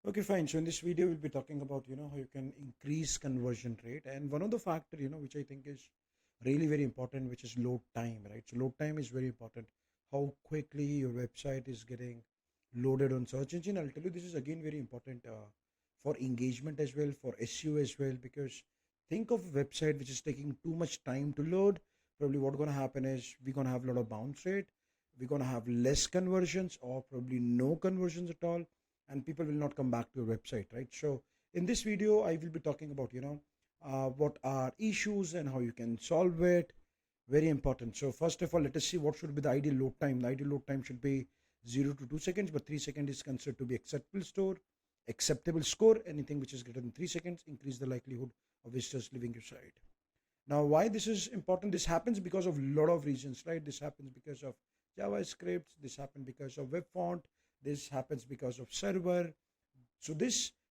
Okay, fine. So in this video, we'll be talking about, how you can increase conversion rate. And one of the factor, which I think is really very important, which is load time, right? So load time is very important. How quickly your website is getting loaded on search engine. I'll tell you, this is again very important for engagement as well, for SEO as well, because think of a website which is taking too much time to load. Probably what's going to happen is we're going to have a lot of bounce rate. We're going to have less conversions or probably no conversions at all, and people will not come back to your website, right? So in this video I will be talking about what are issues and how you can solve it. Very important. So first of all, let us see what should be the ideal load time. The ideal load time should be 0 to 2 seconds, but 3 seconds is considered to be acceptable score. Anything which is greater than 3 seconds increase the likelihood of visitors leaving your site. Now, why this is important? This happens because of a lot of reasons, right? This happens because of JavaScript. This happens because of web font. This happens because of server. So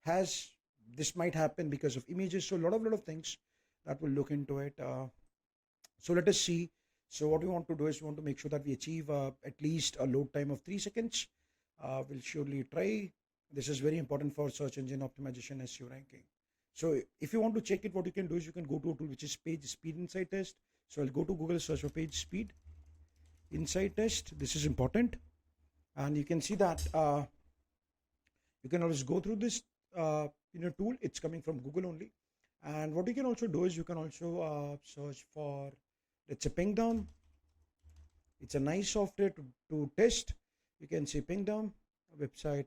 has this might happen because of images. So a lot of things that we'll look into it. So let us see. So what we want to do is we want to make sure that we achieve at least a load time of 3 seconds. We'll surely try. This is very important for search engine optimization SEO ranking. So if you want to check it, what you can do is you can go to a tool which is page speed insight test. So I'll go to Google, search for page speed insight test. This is important, and you can see that you can always go through this tool. It's coming from Google only. And what you can also do is you can also search for, let's say, Pingdom. It's a nice software to test. You can see Pingdom website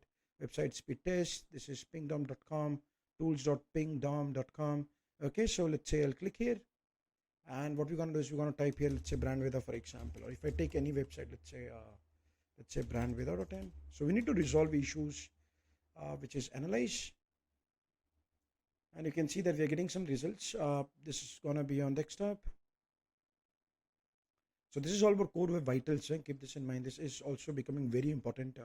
speed test. This is pingdom.com, tools.pingdom.com. Okay, so let's say I'll click here, and what we're going to do is we're going to type here, let's say, brand weather, for example. Or if I take any website, let's say brandweather.in. So we need to resolve issues, which is analyze, and you can see that we are getting some results. This is going to be on desktop. So this is all about core web vitals. Keep this in mind. This is also becoming very important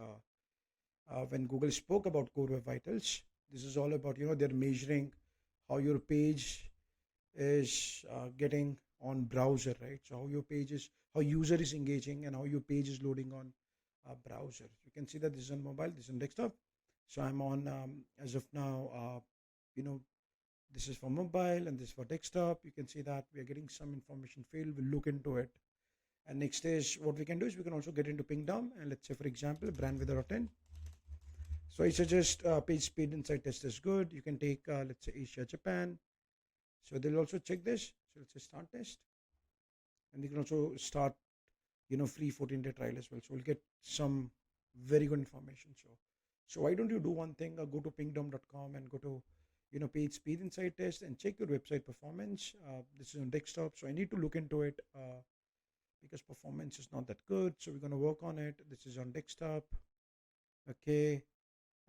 when Google spoke about core web vitals. This is all about, they're measuring how your page is getting on browser, right? So how user is engaging and how your page is loading on browser. You can see that this is on mobile, this is on desktop. So I'm on, as of now, this is for mobile and this is for desktop. You can see that we are getting some information failed. We'll look into it. And next is what we can do is we can also get into Pingdom, and let's say, for example, brand weather 10. So I suggest page speed insight test is good. You can take, let's say, Asia, Japan. So they'll also check this. So let's say start test. And we can also start, free 14-day trial as well. So we'll get some very good information. So why don't you do one thing? Go to pingdom.com and go to, page speed insight test and check your website performance. This is on desktop. So I need to look into it because performance is not that good. So we're going to work on it. This is on desktop. Okay.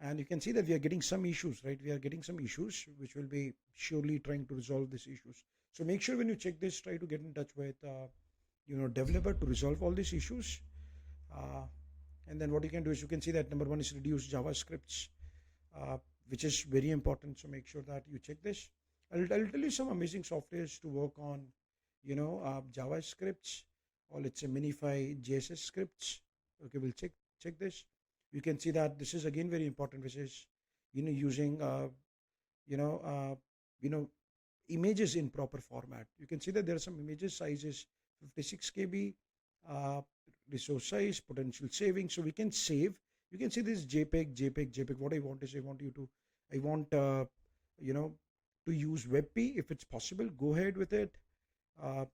And you can see that we are getting some issues, right? We are getting some issues, which will be surely trying to resolve these issues. So make sure when you check this, try to get in touch with, developer to resolve all these issues. And then what you can do is you can see that number one is reduce JavaScripts, which is very important. So make sure that you check this. I'll tell you some amazing softwares to work on, JavaScripts, or let's say Minify JSS scripts. Okay, we'll check this. You can see that this is again very important, which is using images in proper format. You can see that there are some images sizes 56 KB, resource size, potential saving. So we can save. You can see this JPEG. What I want is I want to use WebP if it's possible. Go ahead with it.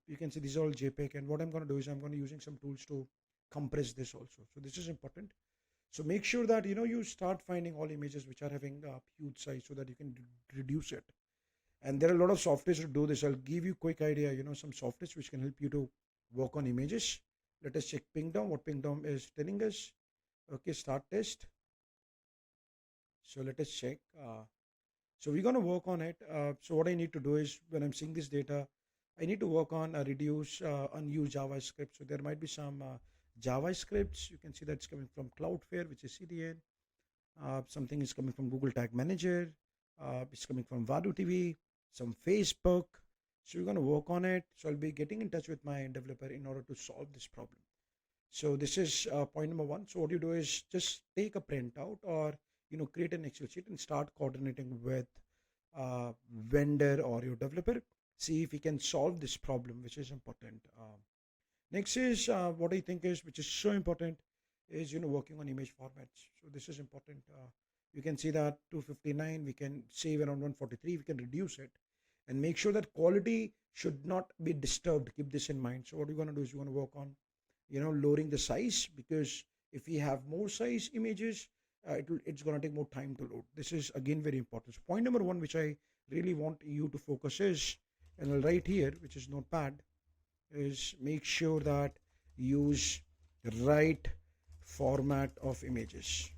You can see these are all JPEG, and what I'm going to do is I'm going to using some tools to compress this also. So this is important. So make sure that you start finding all images which are having a huge size so that you can reduce it. And there are a lot of softwares to do this. I'll give you a quick idea, some softwares which can help you to work on images. Let us check Pingdom, what Pingdom is telling us. Okay, start test. So let us check. So we're going to work on it. So what I need to do is when I'm seeing this data, I need to work on reduce unused JavaScript. So there might be some JavaScripts. You can see that's coming from Cloudflare, which is CDN. Something is coming from Google Tag Manager. It's coming from Vadu TV, some Facebook. So we're going to work on it. So I'll be getting in touch with my developer in order to solve this problem. So this is point number one. So what you do is just take a printout, or create an Excel sheet and start coordinating with vendor or your developer. See if we can solve this problem, which is important. Next is what I think is, which is so important, is working on image formats. So this is important. You can see that 259, we can save around 143, we can reduce it and make sure that quality should not be disturbed. Keep this in mind. So what you're going to do is you want to work on lowering the size, because if we have more size images, it's going to take more time to load. This is again very important. So point number one, which I really want you to focus is, and I'll write here, which is notepad, is make sure that use right format of images.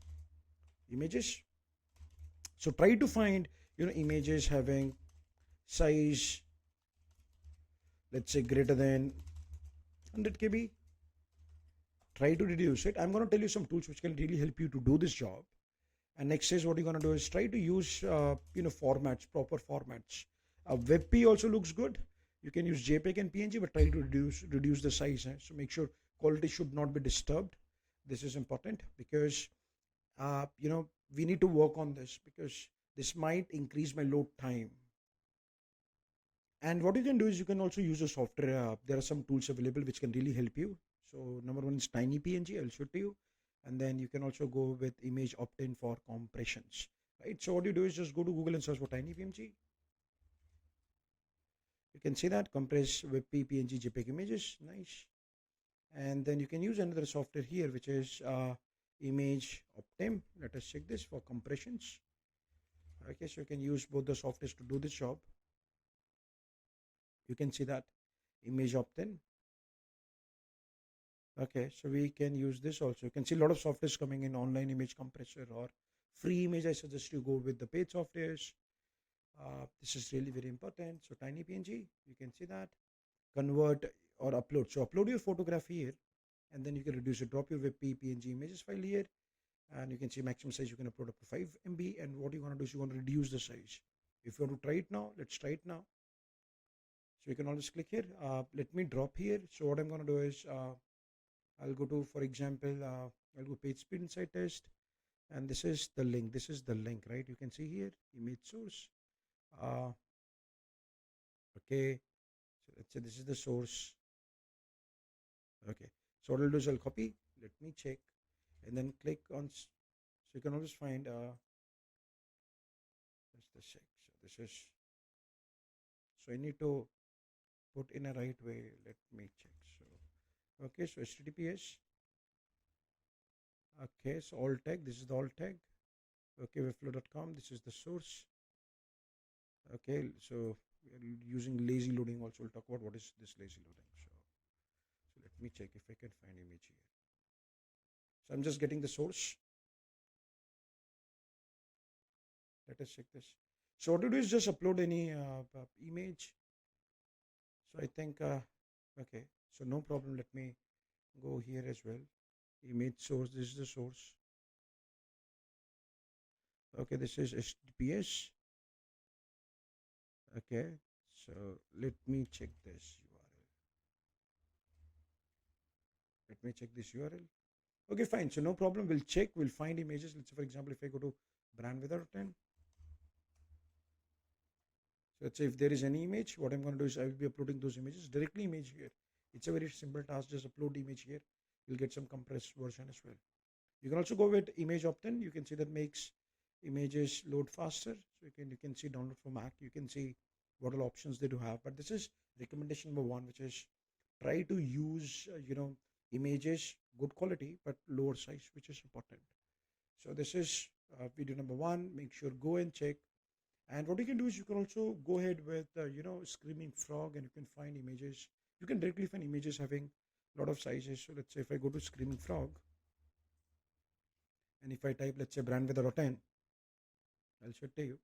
So try to find images having size, let's say greater than 100 KB. Try to reduce it. I'm going to tell you some tools which can really help you to do this job. And next is what you're going to do is try to use formats, proper formats. WebP also looks good. You can use JPEG and PNG, but try to reduce the size. So make sure quality should not be disturbed. This is important because we need to work on this, because this might increase my load time. And what you can do is you can also use a software. There are some tools available which can really help you. So number one is tiny PNG. I'll show it to you. And then you can also go with image opt-in for compressions, right? So what you do is just go to Google and search for tiny PNG. You can see that compress WebP, PNG, JPEG images. Nice. And then you can use another software here, which is image opt-in. Let us check this for compressions. Okay, so you can use both the softwares to do this job. You can see that image opt-in. Okay, so we can use this also. You can see a lot of softwares coming in, online image compressor or free image. I suggest you go with the paid softwares. This is really very important. So tiny PNG, you can see that. Convert or upload. So upload your photograph here, and then you can reduce it. Drop your WebP PNG images file here, and you can see maximum size you can upload up to 5 MB. And what you want to do is you want to reduce the size. If you want to try it now, let's try it now. So you can always click here. Let me drop here. So what I'm going to do is I'll go to, for example, I'll go page speed insight test, and this is the link. This is the link, right? You can see here image source. Okay, so let's say this is the source. Okay, so what I'll do is I'll copy. Let me check, and then click on. So you can always find. Just a sec. So this is. So I need to put in a right way. Let me check. So okay, so HTTPS. Okay, so alt tag. This is the alt tag. Okay, webflow.com. This is the source. Okay, so we are using lazy loading also. We'll talk about what is this lazy loading. So let me check if I can find image here. So I'm just getting the source. Let us check this. So what to do is just upload any image. So I think, okay, so no problem. Let me go here as well. Image source, this is the source. Okay, this is HTTPS. Okay, so let me check this URL. Let me check this URL. Okay, fine. So no problem. We'll check. We'll find images. Let's say, for example, if I go to brand without 10. So let's say if there is any image, what I'm going to do is I will be uploading those images directly image here. It's a very simple task. Just upload the image here. You'll get some compressed version as well. You can also go with image opt-in. You can see that makes images load faster. So you can see download for Mac. You can see what all options they do have. But this is recommendation number one, which is try to use images good quality but lower size, which is important. So this is video number one. Make sure go and check. And what you can do is you can also go ahead with Screaming Frog, and you can find images. You can directly find images having a lot of sizes. So let's say if I go to Screaming Frog, and if I type, let's say, brand weather 10, I'll show it to you.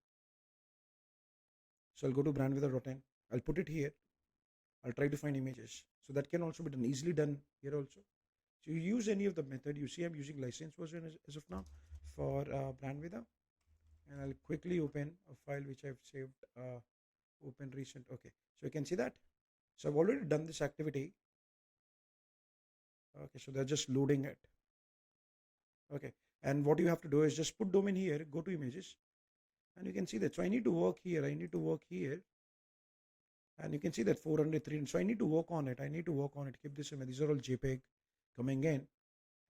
So I'll go to brand weather 10. I'll put it here. I'll try to find images. So that can also be done, easily done here also. So you use any of the method. You see I'm using license version as of now for brand weather. And I'll quickly open a file which I've saved, open recent. Okay, so you can see that. So I've already done this activity. Okay, so they're just loading it. Okay, And what you have to do is just put domain here, go to images, and you can see that. So I need to work here, I need to work here, and you can see that 403. So I need to work on it. I need to work on it. Keep this in mind. These are all JPEG coming in.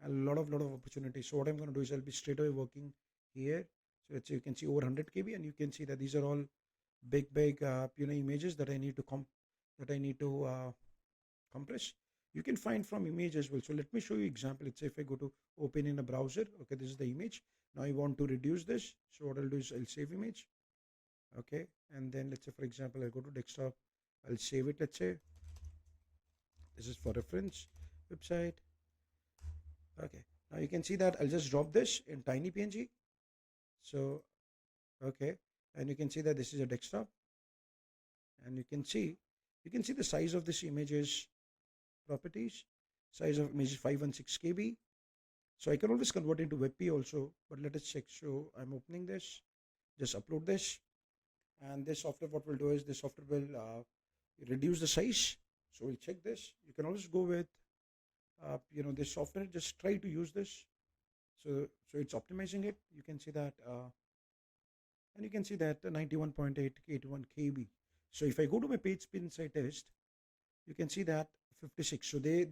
A lot of opportunities. So what I'm going to do is I'll be straight away working here. So let's say you can see over 100 KB, and you can see that these are all big images that I need to compress. You can find from image as well. So let me show you example. Let's say if I go to open in a browser, okay, this is the image. Now I want to reduce this. So what I'll do is I'll save image. Okay, and then let's say for example I'll go to desktop, I'll save it. Let's say this is for reference website. Okay, now you can see that I'll just drop this in tiny PNG. So okay, and you can see that this is a desktop, and you can see the size of this image is properties, size of image is 516 KB. So I can always convert into WebP also, but let us check. So I'm opening this, just upload this, and this software, what we'll do is this software will reduce the size. So we'll check this. You can always go with this software. Just try to use this. So it's optimizing it. You can see that, and you can see that 91.8 81 KB. So if I go to my page speed insight test, you can see that 56. So they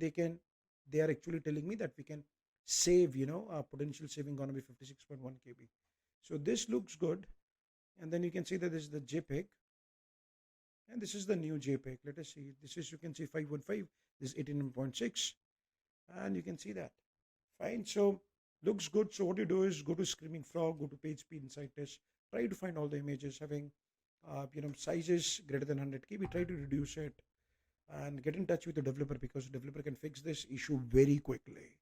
are actually telling me that we can save, potential saving gonna be 56.1 KB. So this looks good. And then you can see that this is the JPEG, and this is the new JPEG. Let us see. This is, you can see 515. This is 18.6, and you can see that. Fine. So looks good. So what you do is go to Screaming Frog, go to Page Speed Insight Test. Try to find all the images having, sizes greater than 100 KB. Try to reduce it, and get in touch with the developer, because the developer can fix this issue very quickly.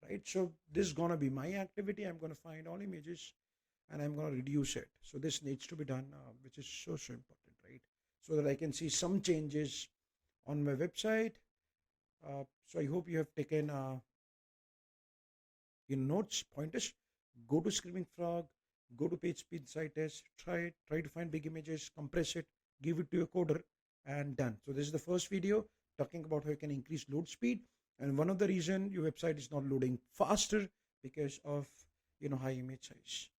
Right. So this is gonna be my activity. I'm gonna find all images, and I'm going to reduce it. So this needs to be done, which is so important, right? So that I can see some changes on my website. So I hope you have taken notes, pointers. Go to Screaming Frog, go to Page Speed Insight Test, try to find big images, compress it, give it to your coder, and done. So this is the first video talking about how you can increase load speed. And one of the reason your website is not loading faster because of high image size.